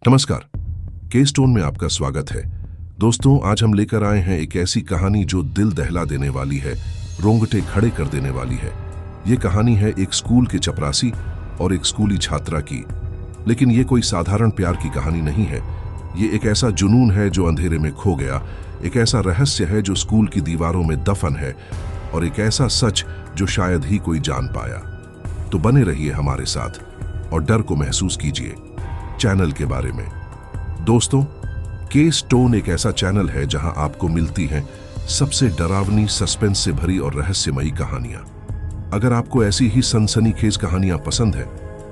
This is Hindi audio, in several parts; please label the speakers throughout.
Speaker 1: नमस्कार। के स्टोन में आपका स्वागत है। दोस्तों, आज हम लेकर आए हैं एक ऐसी कहानी जो दिल दहला देने वाली है, रोंगटे खड़े कर देने वाली है। ये कहानी है एक स्कूल के चपरासी और एक स्कूली छात्रा की। लेकिन ये कोई साधारण प्यार की कहानी नहीं है। ये एक ऐसा जुनून है जो अंधेरे में खो गया, एक ऐसा रहस्य है जो स्कूल की दीवारों में दफन है, और एक ऐसा सच जो शायद ही कोई जान पाया। तो बने रहिए हमारे साथ और डर को महसूस कीजिए चैनल के बारे में। दोस्तों, के स्टोन एक ऐसा चैनल है जहां आपको मिलती हैं सबसे डरावनी, सस्पेंस से भरी और रहस्यमयी कहानियां। अगर आपको ऐसी ही सनसनीखेज कहानियां पसंद है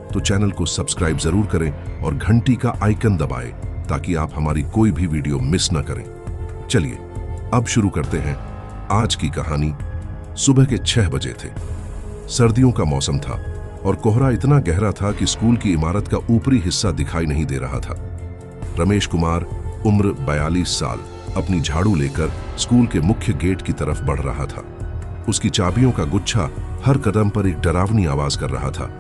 Speaker 1: तो चैनल को सब्सक्राइब जरूर करें और घंटी का आइकन दबाएं ताकि आप हमारी कोई भी वीडियो मिस न करें। चलिए अब शुरू करते हैं आज की कहानी। सुबह के 6 बजे थे। सर्दियों का मौसम था और कोहरा इतना गहरा था कि स्कूल की इमारत का ऊपरी हिस्सा दिखाई नहीं दे रहा था। रमेश कुमार, उम्र 42 साल, अपनी झाड़ू लेकर स्कूल के मुख्य गेट की तरफ बढ़ रहा था। उसकी चाबियों का गुच्छा हर कदम पर एक डरावनी आवाज कर रहा था।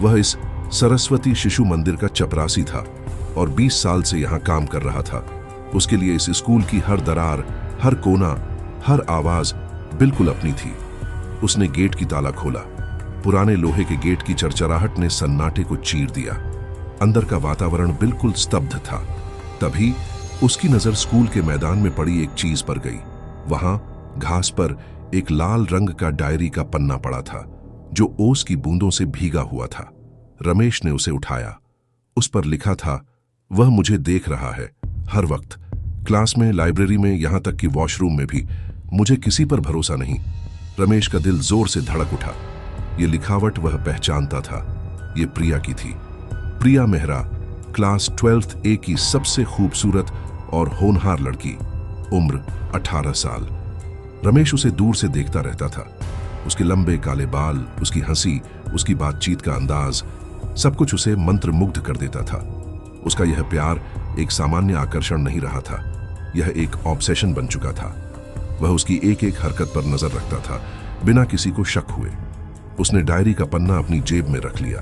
Speaker 1: वह इस सरस्वती शिशु मंदिर का चपरासी था और 20 साल से यहां काम कर रहा था। उसके लिए इस स्कूल की हर दरार, हर कोना, हर आवाज बिल्कुल अपनी थी। उसने गेट की ताला खोला। पुराने लोहे के गेट की चरचराहट ने सन्नाटे को चीर दिया। अंदर का वातावरण बिल्कुल स्तब्ध था। तभी उसकी नजर स्कूल के मैदान में पड़ी एक चीज पर गई। वहां घास पर एक लाल रंग का डायरी का पन्ना पड़ा था जो ओस की बूंदों से भीगा हुआ था। रमेश ने उसे उठाया। उस पर लिखा था, वह मुझे देख रहा है हर वक्त, क्लास में, लाइब्रेरी में, यहां तक कि वॉशरूम में भी। मुझे किसी पर भरोसा नहीं। रमेश का दिल जोर से धड़क उठा। ये लिखावट वह पहचानता था। ये प्रिया की थी। प्रिया मेहरा, क्लास 12th ए की सबसे खूबसूरत और होनहार लड़की, उम्र 18 साल। रमेश उसे दूर से देखता रहता था। उसके लंबे काले बाल, उसकी हंसी, उसकी बातचीत का अंदाज, सब कुछ उसे मंत्रमुग्ध कर देता था। उसका यह प्यार एक सामान्य आकर्षण नहीं रहा था, यह एक ऑब्सेशन बन चुका था। वह उसकी एक एक हरकत पर नजर रखता था, बिना किसी को शक हुए। उसने डायरी का पन्ना अपनी जेब में रख लिया।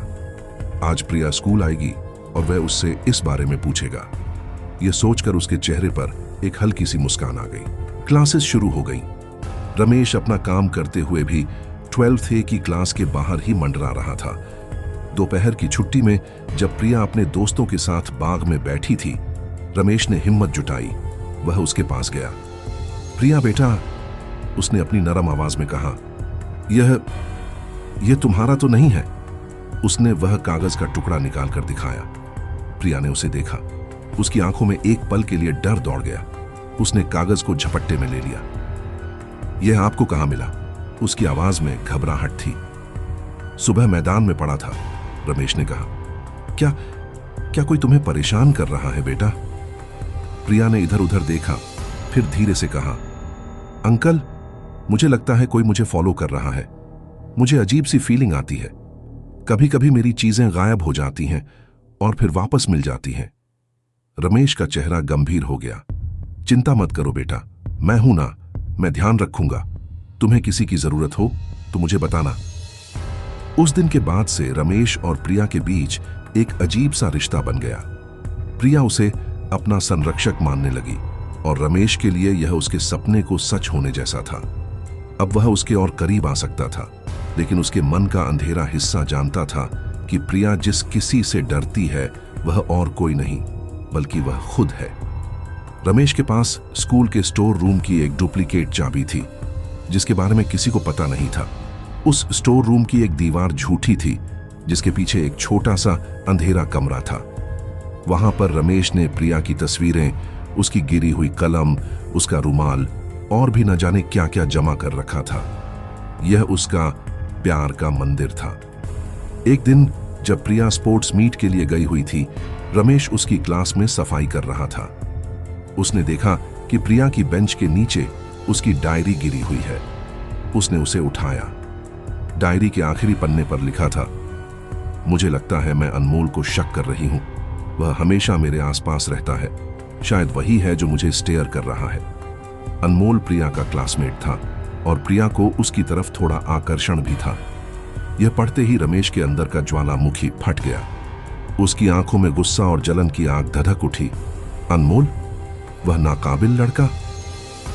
Speaker 1: आज प्रिया स्कूल आएगी और वह उससे इस बारे में पूछेगा। यह सोचकर उसके चेहरे पर एक हल्की सी मुस्कान आ गई। क्लासेस शुरू हो गईं। रमेश अपना काम करते हुए भी 12th ए की क्लास के बाहर ही मंडरा रहा था। दोपहर की छुट्टी में जब प्रिया अपने दोस्तों के साथ बाग में बैठी थी, रमेश ने हिम्मत जुटाई। वह उसके पास गया। प्रिया बेटा, उसने अपनी नरम आवाज में कहा, यह तुम्हारा तो नहीं है। उसने वह कागज का टुकड़ा निकालकर दिखाया। प्रिया ने उसे देखा। उसकी आंखों में एक पल के लिए डर दौड़ गया। उसने कागज को झपट्टे में ले लिया। यह आपको कहां मिला? उसकी आवाज में घबराहट थी। सुबह मैदान में पड़ा था, रमेश ने कहा। क्या कोई तुम्हें परेशान कर रहा है बेटा? प्रिया ने इधर उधर देखा, फिर धीरे से कहा, अंकल, मुझे लगता है कोई मुझे फॉलो कर रहा है। मुझे अजीब सी फीलिंग आती है। कभी कभी मेरी चीजें गायब हो जाती हैं और फिर वापस मिल जाती हैं। रमेश का चेहरा गंभीर हो गया। चिंता मत करो बेटा, मैं हूं ना, मैं ध्यान रखूंगा। तुम्हें किसी की जरूरत हो तो मुझे बताना। उस दिन के बाद से रमेश और प्रिया के बीच एक अजीब सा रिश्ता बन गया। प्रिया उसे अपना संरक्षक मानने लगी और रमेश के लिए यह उसके सपने को सच होने जैसा था। अब वह उसके और करीब आ सकता था, लेकिन उसके मन का अंधेरा हिस्सा जानता था कि प्रिया जिस किसी से डरती है वह और कोई नहीं बल्कि वह खुद है। रमेश के पास स्कूल के स्टोर रूम की एक डुप्लीकेट चाबी थी जिसके बारे में किसी को पता नहीं था। उस स्टोर रूम की एक दीवार झूठी थी जिसके पीछे एक छोटा सा अंधेरा कमरा था। वहां पर रमेश ने प्रिया की तस्वीरें, उसकी गिरी हुई कलम, उसका रुमाल और भी न जाने क्या क्या जमा कर रखा था। यह उसका प्यार का मंदिर था। एक दिन जब प्रिया स्पोर्ट्स मीट के लिए गई हुई थी, रमेश उसकी क्लास में सफाई कर रहा था। उसने देखा कि प्रिया की बेंच के नीचे उसकी डायरी गिरी हुई है। उसने उसे उठाया। डायरी के आखिरी पन्ने पर लिखा था, मुझे लगता है मैं अनमोल को शक कर रही हूं। वह हमेशा मेरे आसपास रहता है। शायद वही है जो मुझे स्टेयर कर रहा है। अनमोल प्रिया का क्लासमेट था और प्रिया को उसकी तरफ थोड़ा आकर्षण भी था। यह पढ़ते ही रमेश के अंदर का ज्वालामुखी फट गया। उसकी आंखों में गुस्सा और जलन की आग धधक उठी। अनमोल, वह नाकाबिल लड़का?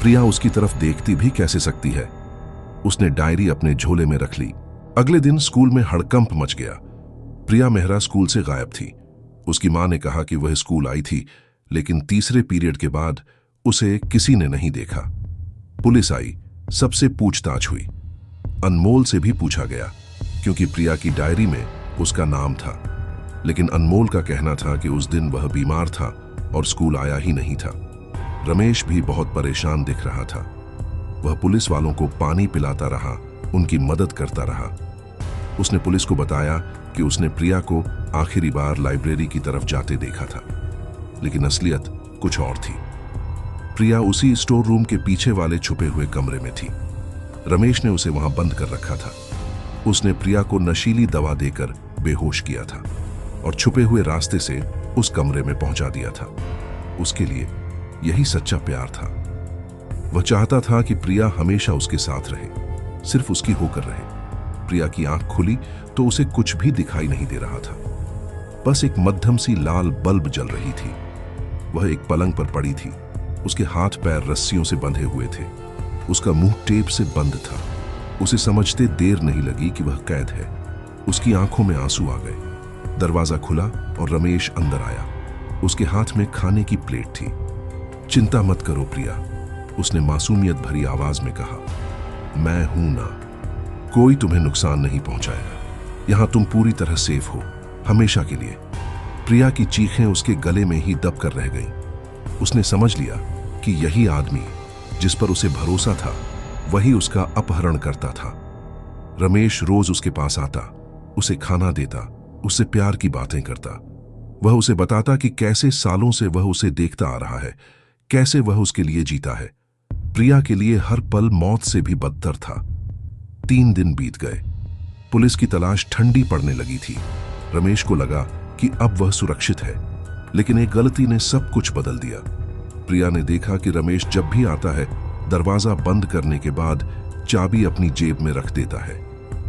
Speaker 1: प्रिया उसकी तरफ देखती भी कैसे सकती है? उसने डायरी अपने झोले में रख ली। अगले दिन स्कूल में हड़कंप मच गया। प्रिया मेहरा स्कूल से गायब थी। उसकी मां ने कहा कि वह स्कूल आई थी, लेकिन तीसरे पीरियड के बाद उसे किसी ने नहीं देखा। पुलिस आई, सबसे पूछताछ हुई। अनमोल से भी पूछा गया, क्योंकि प्रिया की डायरी में उसका नाम था। लेकिन अनमोल का कहना था कि उस दिन वह बीमार था और स्कूल आया ही नहीं था। रमेश भी बहुत परेशान दिख रहा था। वह पुलिस वालों को पानी पिलाता रहा, उनकी मदद करता रहा। उसने पुलिस को बताया कि उसने प्रिया को आखिरी बार लाइब्रेरी की तरफ जाते देखा था, लेकिन असलियत कुछ और थी। प्रिया उसी स्टोर रूम के पीछे वाले छुपे हुए कमरे में थी। रमेश ने उसे वहां बंद कर रखा था। उसने प्रिया को नशीली दवा देकर बेहोश किया था और छुपे हुए रास्ते से उस कमरे में पहुंचा दिया था। उसके लिए यही सच्चा प्यार था। वह चाहता था कि प्रिया हमेशा उसके साथ रहे, सिर्फ उसकी होकर रहे। प्रिया की आंख खुली तो उसे कुछ भी दिखाई नहीं दे रहा था, बस एक मध्यम सी लाल बल्ब जल रही थी। वह एक पलंग पर पड़ी थी। उसके हाथ पैर रस्सियों से बंधे हुए थे। उसका मुंह टेप से बंद था। उसे समझते देर नहीं लगी कि वह कैद है। उसकी आंखों में आंसू आ गए। दरवाजा खुला और रमेश अंदर आया। उसके हाथ में खाने की प्लेट थी। चिंता मत करो प्रिया, उसने मासूमियत भरी आवाज में कहा। मैं हूं ना, कोई तुम्हें नुकसान नहीं पहुंचाएगा। यहां तुम पूरी तरह सेफ हो, हमेशा के लिए। प्रिया की चीखें उसके गले में ही दब कर रह गईं। उसने समझ लिया कि यही आदमी जिस पर उसे भरोसा था, वही उसका अपहरण करता था। रमेश रोज उसके पास आता, उसे खाना देता, उससे प्यार की बातें करता। वह उसे बताता कि कैसे सालों से वह उसे देखता आ रहा है, कैसे वह उसके लिए जीता है। प्रिया के लिए हर पल मौत से भी बदतर था। 3 दिन बीत गए। पुलिस की तलाश ठंडी पड़ने लगी थी। रमेश को लगा कि अब वह सुरक्षित है, लेकिन एक गलती ने सब कुछ बदल दिया। प्रिया ने देखा कि रमेश जब भी आता है, दरवाजा बंद करने के बाद चाबी अपनी जेब में रख देता है।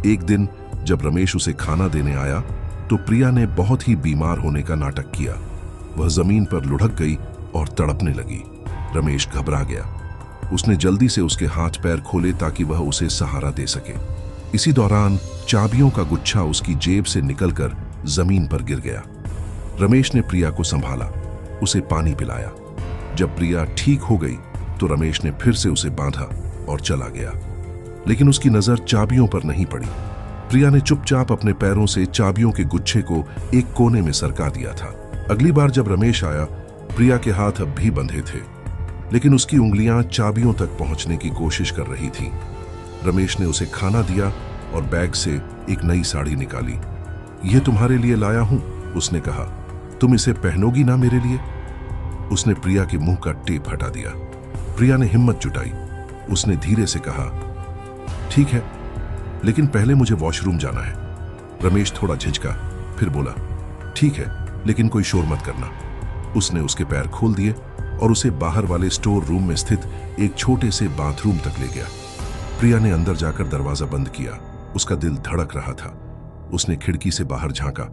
Speaker 1: एक दिन जब रमेश उसे खाना देने आया, तो प्रिया ने बहुत ही बीमार होने का नाटक किया। वह जमीन पर लुढ़क गई और तड़पने लगी। रमेश घबरा गया। उसने जल्दी से उसके हाथ पैर खोले ताकि वह उसे सहारा दे सके। इसी दौरान चाबियों का गुच्छा उसकी जेब से निकलकर जमीन पर गिर गया। रमेश ने प्रिया को संभाला, उसे पानी पिलाया। जब प्रिया ठीक हो गई तो रमेश ने फिर से उसे बांधा और चला गया, लेकिन उसकी नजर चाबियों पर नहीं पड़ी। प्रिया ने चुपचाप अपने पैरों से चाबियों के गुच्छे को एक कोने में सरका दिया था। अगली बार जब रमेश आया, प्रिया के हाथ अब भी बंधे थे, लेकिन उसकी उंगलियां चाबियों तक पहुंचने की कोशिश कर रही थीं। रमेश ने उसे खाना दिया और बैग से एक नई साड़ी निकाली। यह तुम्हारे लिए लाया हूं, उसने कहा। तुम इसे पहनोगी ना मेरे लिए? उसने प्रिया के मुंह का टेप हटा दिया। प्रिया ने हिम्मत जुटाई। उसने धीरे से कहा, ठीक है, लेकिन पहले मुझे वॉशरूम जाना है। रमेश थोड़ा झिझका, फिर बोला, ठीक है, लेकिन कोई शोर मत करना। उसने उसके पैर खोल दिए और उसे बाहर वाले स्टोर रूम में स्थित एक छोटे से बाथरूम तक ले गया। प्रिया ने अंदर जाकर दरवाजा बंद किया। उसका दिल धड़क रहा था। उसने खिड़की से बाहर झांका।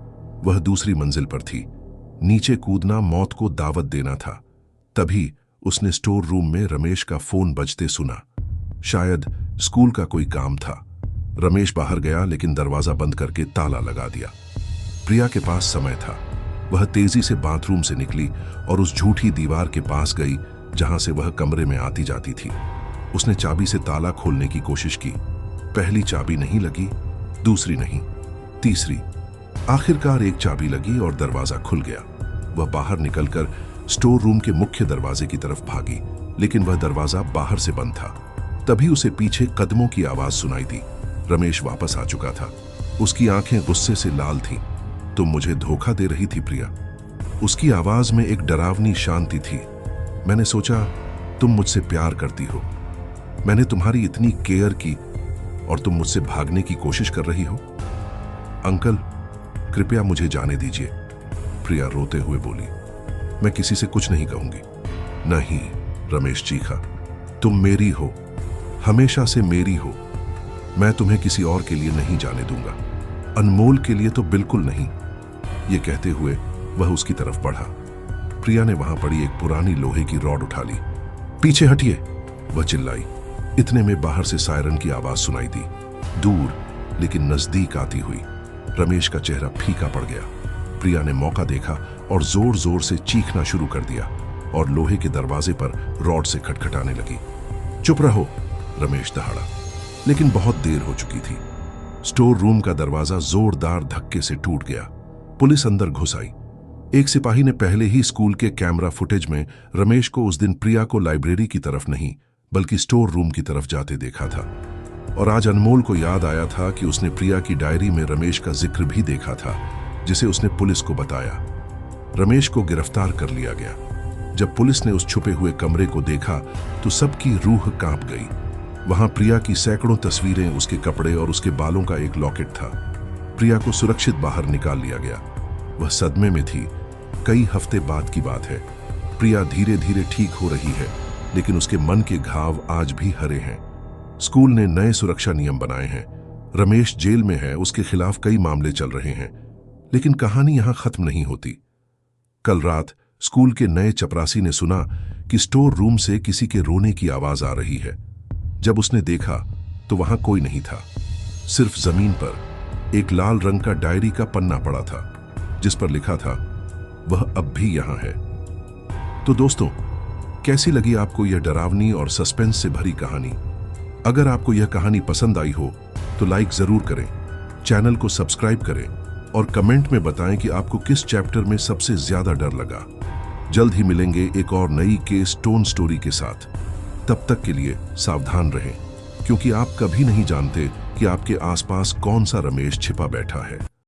Speaker 1: वह दूसरी मंजिल पर थी। नीचे कूदना मौत को दावत देना था। तभी उसने स्टोर रूम में रमेश का फोन बजते सुना। शायद स्कूल का कोई काम था। रमेश बाहर गया, लेकिन दरवाजा बंद करके ताला लगा दिया। प्रिया के पास समय था। वह तेजी से बाथरूम से निकली और उस झूठी दीवार के पास गई जहां से वह कमरे में आती जाती थी। उसने चाबी से ताला खोलने की कोशिश की। पहली चाबी नहीं लगी, दूसरी नहीं, तीसरी। आखिरकार एक चाबी लगी और दरवाजा खुल गया। वह बाहर निकलकर स्टोर रूम के मुख्य दरवाजे की तरफ भागी, लेकिन वह दरवाजा बाहर से बंद था। तभी उसे पीछे कदमों की आवाज सुनाई दी। रमेश वापस आ चुका था। उसकी आंखें गुस्से से लाल थीं। तुम मुझे धोखा दे रही थी प्रिया। उसकी आवाज में एक डरावनी शांति थी। मैंने सोचा तुम मुझसे प्यार करती हो। मैंने तुम्हारी इतनी केयर की और तुम मुझसे भागने की कोशिश कर रही हो। अंकल, कृपया मुझे जाने दीजिए, प्रिया रोते हुए बोली। मैं किसी से कुछ नहीं कहूंगी। नहीं, रमेश चीखा, तुम मेरी हो, हमेशा से मेरी हो। मैं तुम्हें किसी और के लिए नहीं जाने दूंगा। अनमोल के लिए तो बिल्कुल नहीं। ये कहते हुए वह उसकी तरफ बढ़ा। प्रिया ने वहां पड़ी एक पुरानी लोहे की रॉड उठा ली। पीछे हटिए, वह चिल्लाई। इतने में बाहर से सायरन की आवाज सुनाई दी, दूर लेकिन नजदीक आती हुई। रमेश का चेहरा फीका पड़ गया। प्रिया ने मौका देखा और जोर जोर से चीखना शुरू कर दिया और लोहे के दरवाजे पर रॉड से खटखटाने लगी। चुप रहो, रमेश दहाड़ा, लेकिन बहुत देर हो चुकी थी। स्टोर रूम का दरवाजा जोरदार धक्के से टूट गया। पुलिस अंदर घुस आई। एक सिपाही ने पहले ही स्कूल के कैमरा फुटेज में रमेश को उस दिन प्रिया को लाइब्रेरी की तरफ नहीं बल्कि स्टोर रूम की तरफ जाते देखा था। और आज अनमोल को याद आया था कि उसने प्रिया की डायरी में रमेश का जिक्र भी देखा था, जिसे उसने पुलिस को बताया। रमेश को गिरफ्तार कर लिया गया। जब पुलिस ने उस छुपे हुए कमरे को देखा तो सबकी रूह कांप गई। वहां प्रिया की सैकड़ों तस्वीरें, उसके कपड़े और उसके बालों का एक लॉकेट था। प्रिया को सुरक्षित बाहर निकाल लिया गया। वह सदमे में थी। कई हफ्ते बाद की बात है। प्रिया धीरे धीरे ठीक हो रही है, लेकिन उसके मन के घाव आज भी हरे हैं। स्कूल ने नए सुरक्षा नियम बनाए हैं। रमेश जेल में है, उसके खिलाफ कई मामले चल रहे हैं, लेकिन कहानी यहां खत्म नहीं होती। कल रात स्कूल के नए चपरासी ने सुना कि स्टोर रूम से किसी के रोने की आवाज आ रही है। जब उसने देखा तो वहां कोई नहीं था। सिर्फ जमीन पर एक लाल रंग का डायरी का पन्ना पड़ा था, जिस पर लिखा था, वह अब भी यहां है। तो दोस्तों, कैसी लगी आपको यह डरावनी और सस्पेंस से भरी कहानी? अगर आपको यह कहानी पसंद आई हो तो लाइक जरूर करें, चैनल को सब्सक्राइब करें और कमेंट में बताएं कि आपको किस चैप्टर में सबसे ज्यादा डर लगा। जल्द ही मिलेंगे एक और नई केस स्टोन स्टोरी के साथ। तब तक के लिए सावधान रहें, क्योंकि आप कभी नहीं जानते कि आपके आसपास कौन सा रमेश छिपा बैठा है।